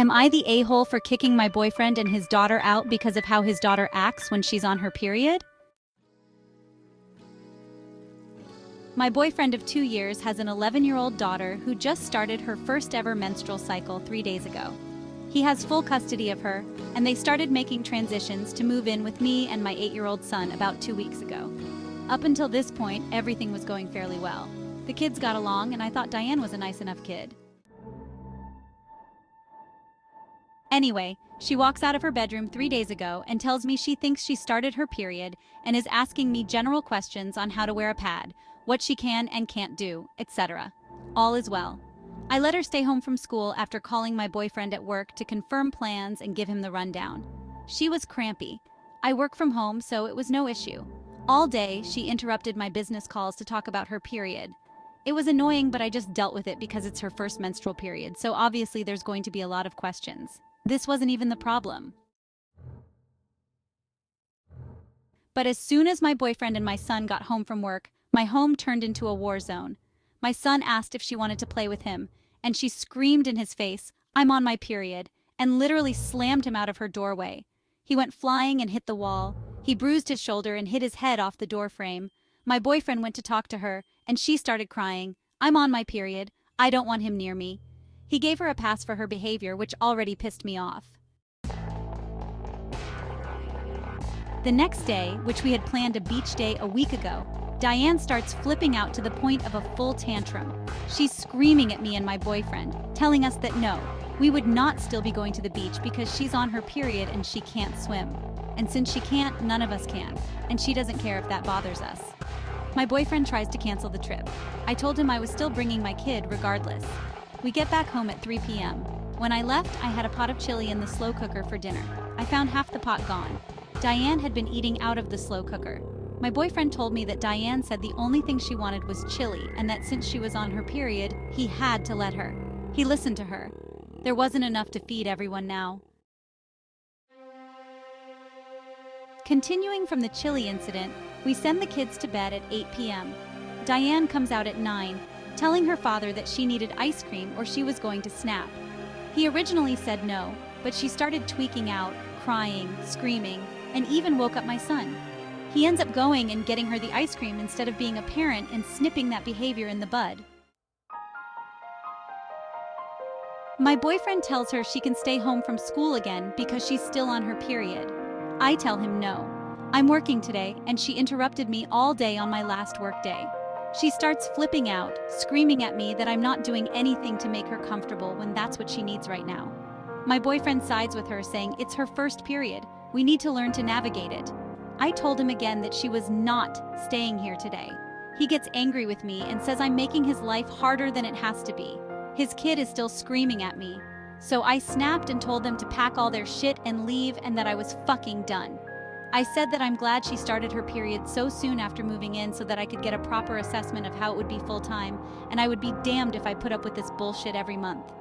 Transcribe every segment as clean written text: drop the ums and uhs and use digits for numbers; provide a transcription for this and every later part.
Am I the a-hole for kicking my boyfriend and his daughter out because of how his daughter acts when she's on her period? My boyfriend of 2 years has an 11-year-old daughter who just started her first ever menstrual cycle 3 days ago. He has full custody of her, and they started making transitions to move in with me and my 8-year-old son about 2 weeks ago. Up until this point, everything was going fairly well. The kids got along, and I thought Diane was a nice enough kid. Anyway, she walks out of her bedroom 3 days ago and tells me she thinks she started her period and is asking me general questions on how to wear a pad, what she can and can't do, etc. All is well. I let her stay home from school after calling my boyfriend at work to confirm plans and give him the rundown. She was crampy. I work from home, so it was no issue. All day, she interrupted my business calls to talk about her period. It was annoying, but I just dealt with it because it's her first menstrual period, so obviously there's going to be a lot of questions. This wasn't even the problem. But as soon as my boyfriend and my son got home from work, my home turned into a war zone. My son asked if she wanted to play with him, and she screamed in his face, "I'm on my period," and literally slammed him out of her doorway. He went flying and hit the wall. He bruised his shoulder and hit his head off the door frame. My boyfriend went to talk to her, and she started crying, "I'm on my period. I don't want him near me." He gave her a pass for her behavior, which already pissed me off. The next day, which we had planned a beach day a week ago, Diane starts flipping out to the point of a full tantrum. She's screaming at me and my boyfriend, telling us that no, we would not still be going to the beach because she's on her period and she can't swim. And since she can't, none of us can, and she doesn't care if that bothers us. My boyfriend tries to cancel the trip. I told him I was still bringing my kid regardless. We get back home at 3 p.m. When I left, I had a pot of chili in the slow cooker for dinner. I found half the pot gone. Diane had been eating out of the slow cooker. My boyfriend told me that Diane said the only thing she wanted was chili and that since she was on her period, he had to let her. He listened to her. There wasn't enough to feed everyone now. Continuing from the chili incident, we send the kids to bed at 8 p.m. Diane comes out at 9, telling her father that she needed ice cream or she was going to snap. He originally said no, but she started tweaking out, crying, screaming, and even woke up my son. He ends up going and getting her the ice cream instead of being a parent and snipping that behavior in the bud. My boyfriend tells her she can stay home from school again because she's still on her period. I tell him no. I'm working today, and she interrupted me all day on my last work day. She starts flipping out, screaming at me that I'm not doing anything to make her comfortable when that's what she needs right now. My boyfriend sides with her, saying it's her first period. We need to learn to navigate it. I told him again that she was not staying here today. He gets angry with me and says I'm making his life harder than it has to be. His kid is still screaming at me. So I snapped and told them to pack all their shit and leave and that I was fucking done. I said that I'm glad she started her period so soon after moving in so that I could get a proper assessment of how it would be full-time, and I would be damned if I put up with this bullshit every month.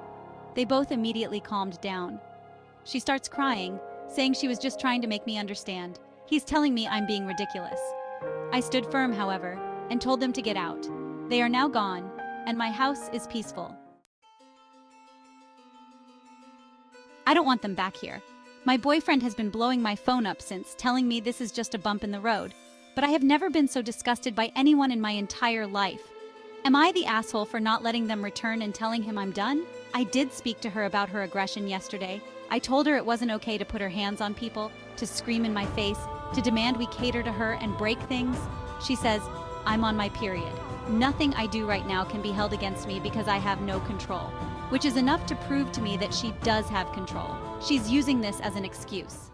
They both immediately calmed down. She starts crying, saying she was just trying to make me understand. He's telling me I'm being ridiculous. I stood firm, however, and told them to get out. They are now gone, and my house is peaceful. I don't want them back here. My boyfriend has been blowing my phone up since, telling me this is just a bump in the road. But I have never been so disgusted by anyone in my entire life. Am I the asshole for not letting them return and telling him I'm done? I did speak to her about her aggression yesterday. I told her it wasn't okay to put her hands on people, to scream in my face, to demand we cater to her and break things. She says, I'm on my period. Nothing I do right now can be held against me because I have no control, which is enough to prove to me that she does have control. She's using this as an excuse.